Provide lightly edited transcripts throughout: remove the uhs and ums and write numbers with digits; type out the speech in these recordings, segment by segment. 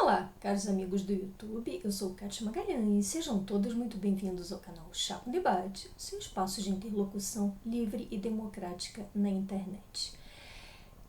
Olá, caros amigos do YouTube, eu sou Kátia Magalhães e sejam todos muito bem-vindos ao canal Chá com Debate, seu espaço de interlocução livre e democrática na internet.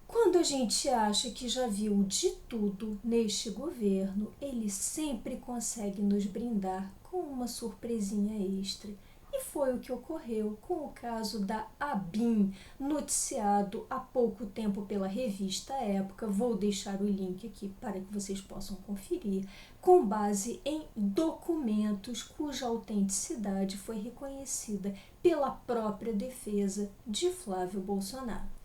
Quando a gente acha que já viu de tudo neste governo, ele sempre consegue nos brindar com uma surpresinha extra. E foi o que ocorreu com o caso da ABIN, noticiado há pouco tempo pela revista Época. Vou deixar o link aqui para que vocês possam conferir, com base em documentos cuja autenticidade foi reconhecida pela própria defesa de Flávio Bolsonaro.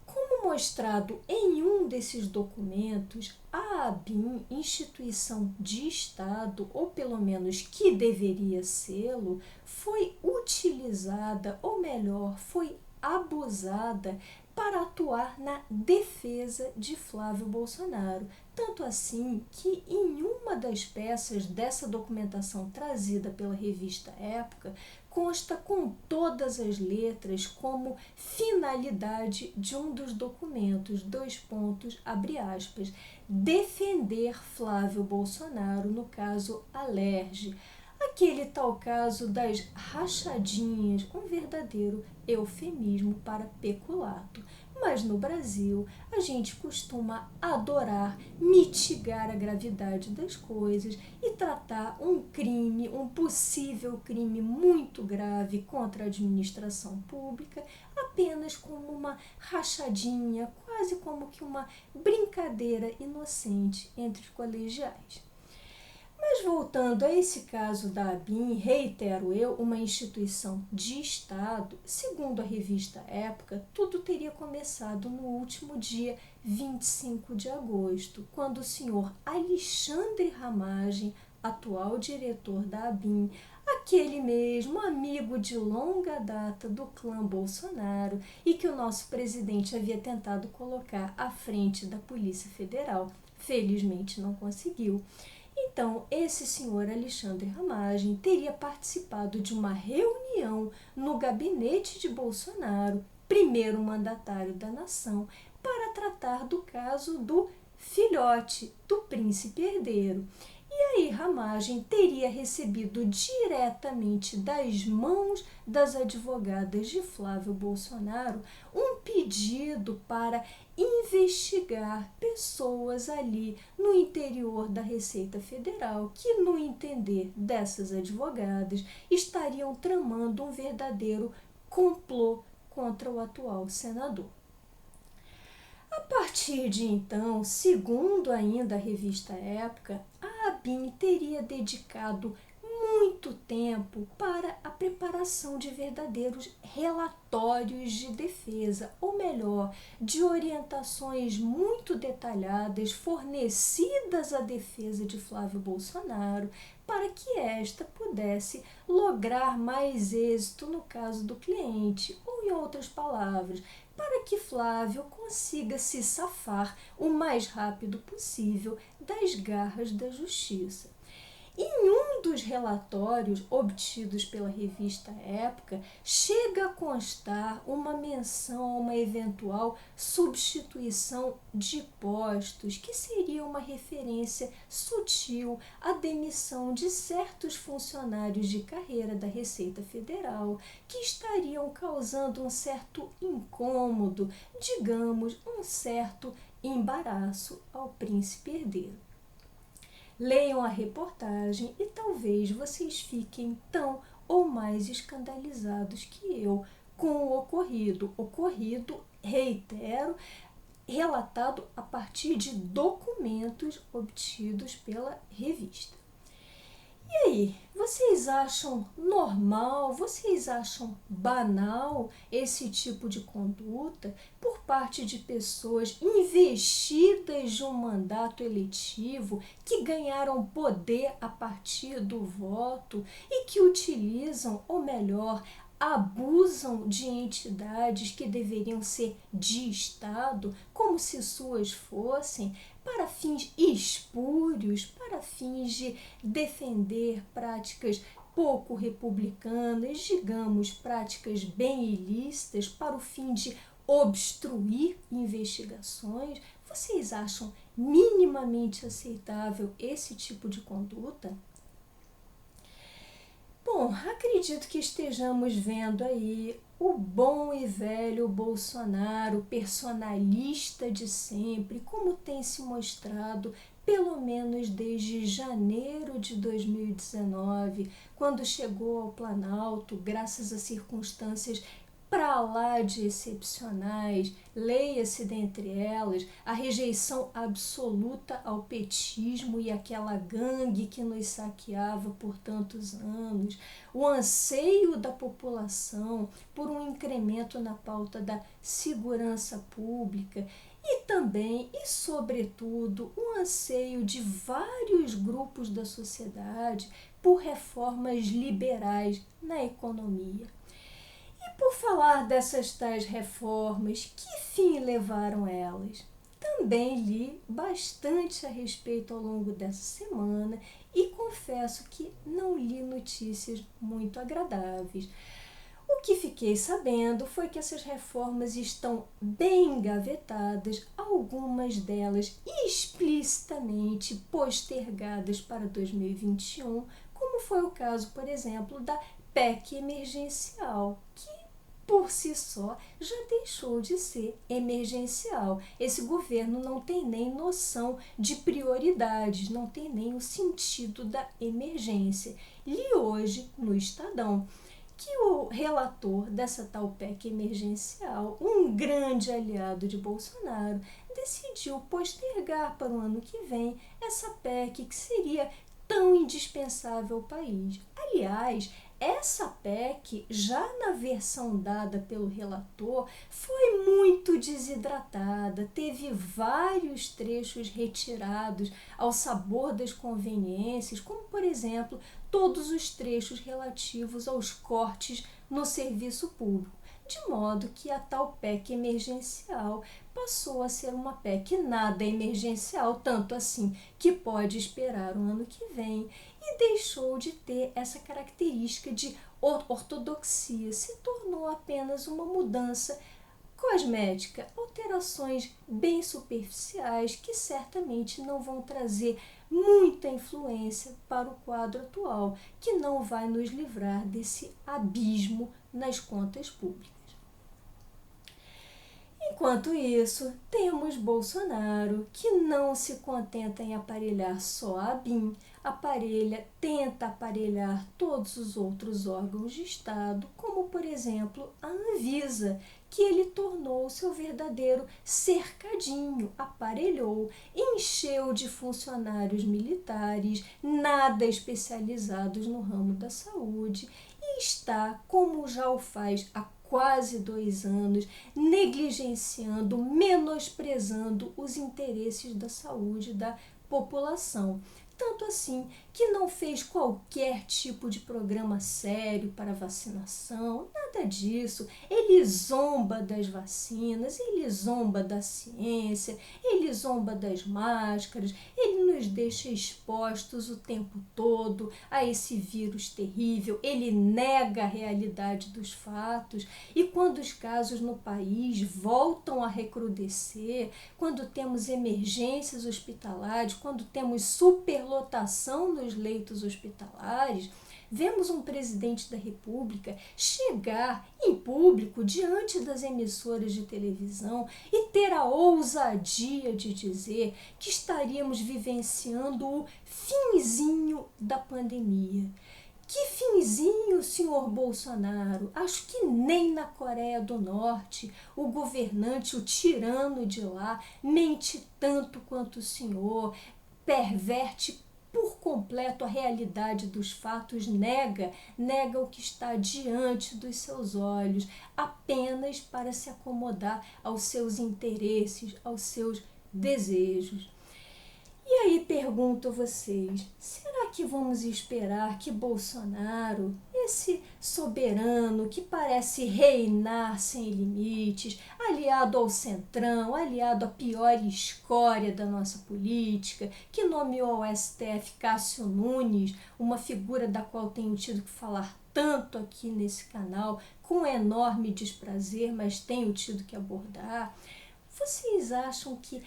Como mostrado em um desses documentos, a ABIN, instituição de Estado, ou pelo menos que deveria sê-lo, foi utilizada, ou melhor, foi abusada para atuar na defesa de Flávio Bolsonaro. Tanto assim que em uma das peças dessa documentação trazida pela revista Época, consta com todas as letras como finalidade de um dos documentos, abre aspas, defender Flávio Bolsonaro, no caso Alerj, aquele tal caso das rachadinhas, um verdadeiro eufemismo para peculato. Mas no Brasil, a gente costuma adorar mitigar a gravidade das coisas e tratar um crime, um possível crime muito grave contra a administração pública, apenas como uma rachadinha, quase como que uma brincadeira inocente entre os colegiais. Mas voltando a esse caso da ABIN, reitero eu, uma instituição de Estado, segundo a revista Época, tudo teria começado no último dia 25 de agosto, quando o senhor Alexandre Ramagem, atual diretor da ABIN, aquele mesmo amigo de longa data do clã Bolsonaro e que o nosso presidente havia tentado colocar à frente da Polícia Federal, felizmente não conseguiu. Então, esse senhor Alexandre Ramagem teria participado de uma reunião no gabinete de Bolsonaro, primeiro mandatário da nação, para tratar do caso do filhote, do príncipe herdeiro. E aí Ramagem teria recebido diretamente das mãos das advogadas de Flávio Bolsonaro um pedido para investigar pessoas ali no interior da Receita Federal que, no entender dessas advogadas, estariam tramando um verdadeiro complô contra o atual senador. A partir de então, segundo ainda a revista Época, a ABIN teria dedicado muito tempo para a preparação de verdadeiros relatórios de defesa, ou melhor, de orientações muito detalhadas fornecidas à defesa de Flávio Bolsonaro, para que esta pudesse lograr mais êxito no caso do cliente, ou em outras palavras, para que Flávio consiga se safar o mais rápido possível das garras da justiça. Em um dos relatórios obtidos pela revista Época, chega a constar uma menção a uma eventual substituição de postos, que seria uma referência sutil à demissão de certos funcionários de carreira da Receita Federal, que estariam causando um certo incômodo, digamos, um certo embaraço ao príncipe herdeiro. Leiam a reportagem e talvez vocês fiquem tão ou mais escandalizados que eu com o ocorrido. Reitero, relatado a partir de documentos obtidos pela revista. E aí, vocês acham normal, vocês acham banal esse tipo de conduta por parte de pessoas investidas de um mandato eletivo que ganharam poder a partir do voto e que utilizam, ou melhor, abusam de entidades que deveriam ser de Estado, como se suas fossem, para fins espúrios, para fins de defender práticas pouco republicanas, digamos, práticas bem ilícitas, para o fim de obstruir investigações? Vocês acham minimamente aceitável esse tipo de conduta? Bom, acredito que estejamos vendo aí o bom e velho Bolsonaro, personalista de sempre, como tem se mostrado pelo menos desde janeiro de 2019, quando chegou ao Planalto, graças a circunstâncias para lá de excepcionais, leia-se dentre elas a rejeição absoluta ao petismo e aquela gangue que nos saqueava por tantos anos, o anseio da população por um incremento na pauta da segurança pública e também e sobretudo o anseio de vários grupos da sociedade por reformas liberais na economia. E por falar dessas tais reformas, que fim levaram elas? Também li bastante a respeito ao longo dessa semana e confesso que não li notícias muito agradáveis. O que fiquei sabendo foi que essas reformas estão bem engavetadas, algumas delas explicitamente postergadas para 2021, como foi o caso, por exemplo, da PEC emergencial, que por si só já deixou de ser emergencial. Esse governo não tem nem noção de prioridades, não tem nem o sentido da emergência. Li hoje no Estadão que o relator dessa tal PEC emergencial, um grande aliado de Bolsonaro, decidiu postergar para o ano que vem essa PEC que seria tão indispensável ao país. Aliás, essa PEC, já na versão dada pelo relator, foi muito desidratada, teve vários trechos retirados ao sabor das conveniências, como, por exemplo, todos os trechos relativos aos cortes no serviço público, de modo que a tal PEC emergencial passou a ser uma PEC nada emergencial, tanto assim que pode esperar o ano que vem, e deixou de ter essa característica de ortodoxia, se tornou apenas uma mudança cosmética, alterações bem superficiais que certamente não vão trazer muita influência para o quadro atual, que não vai nos livrar desse abismo nas contas públicas. Enquanto isso, temos Bolsonaro, que não se contenta em aparelhar só a ABIN, tenta aparelhar todos os outros órgãos de Estado, como, por exemplo, a Anvisa, que ele tornou seu verdadeiro cercadinho, aparelhou, encheu de funcionários militares, nada especializados no ramo da saúde, e está, como já o faz há quase 2 anos, negligenciando, menosprezando os interesses da saúde da população. Tanto assim que não fez qualquer tipo de programa sério para vacinação, nada disso. Ele zomba das vacinas, ele zomba da ciência, ele zomba das máscaras, ele nos deixa expostos o tempo todo a esse vírus terrível, ele nega a realidade dos fatos, e quando os casos no país voltam a recrudescer, quando temos emergências hospitalares, quando temos superlotação nos leitos hospitalares, vemos um presidente da República chegar em público diante das emissoras de televisão e ter a ousadia de dizer que estaríamos vivenciando o finzinho da pandemia. Que finzinho, senhor Bolsonaro? Acho que nem na Coreia do Norte o governante, o tirano de lá, mente tanto quanto o senhor, perverte por completo a realidade dos fatos, nega o que está diante dos seus olhos, apenas para se acomodar aos seus interesses, aos seus desejos. E aí pergunto a vocês, será que vamos esperar que Bolsonaro, esse soberano que parece reinar sem limites, aliado ao centrão, aliado à pior escória da nossa política, que nomeou ao STF Cássio Nunes, uma figura da qual tenho tido que falar tanto aqui nesse canal, com enorme desprazer, mas tenho tido que abordar, vocês acham que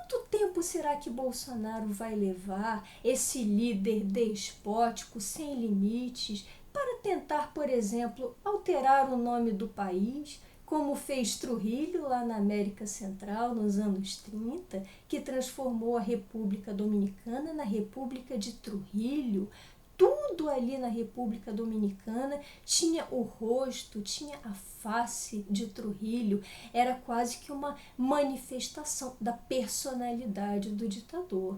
Quanto tempo será que Bolsonaro vai levar, esse líder despótico, sem limites, para tentar, por exemplo, alterar o nome do país, como fez Trujillo lá na América Central nos anos 30, que transformou a República Dominicana na República de Trujillo? Tudo ali na República Dominicana tinha o rosto, tinha a face de Trujillo, era quase que uma manifestação da personalidade do ditador.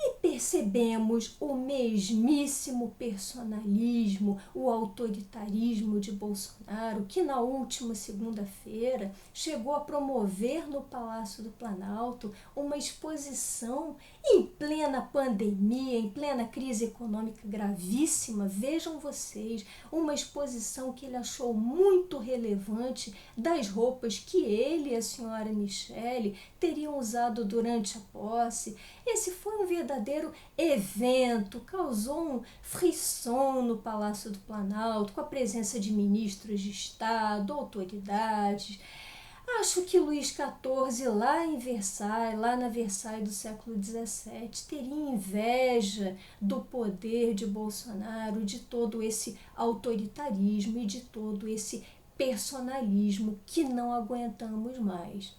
E percebemos o mesmíssimo personalismo, o autoritarismo de Bolsonaro, que na última segunda-feira chegou a promover no Palácio do Planalto uma exposição em plena pandemia, em plena crise econômica gravíssima. Vejam vocês, uma exposição que ele achou muito relevante das roupas que ele e a senhora Michele teriam usado durante a posse. Esse foi um verdadeiro evento, causou um frisson no Palácio do Planalto, com a presença de ministros de Estado, autoridades. Acho que Luís XIV, lá em Versailles, lá na Versailles do século XVII, teria inveja do poder de Bolsonaro, de todo esse autoritarismo e de todo esse personalismo que não aguentamos mais.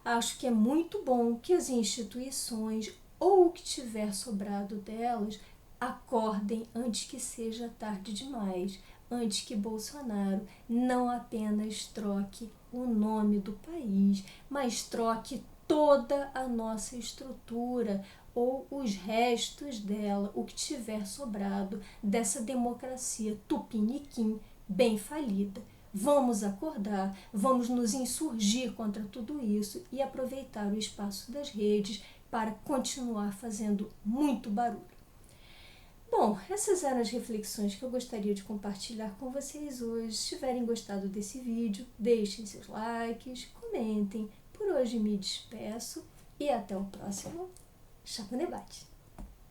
Acho que é muito bom que as instituições, ou o que tiver sobrado delas, acordem antes que seja tarde demais, antes que Bolsonaro não apenas troque o nome do país, mas troque toda a nossa estrutura ou os restos dela, o que tiver sobrado dessa democracia tupiniquim bem falida. Vamos acordar, vamos nos insurgir contra tudo isso e aproveitar o espaço das redes para continuar fazendo muito barulho. Bom, essas eram as reflexões que eu gostaria de compartilhar com vocês hoje. Se tiverem gostado desse vídeo, deixem seus likes, comentem. Por hoje me despeço e até o próximo Chá com Debate.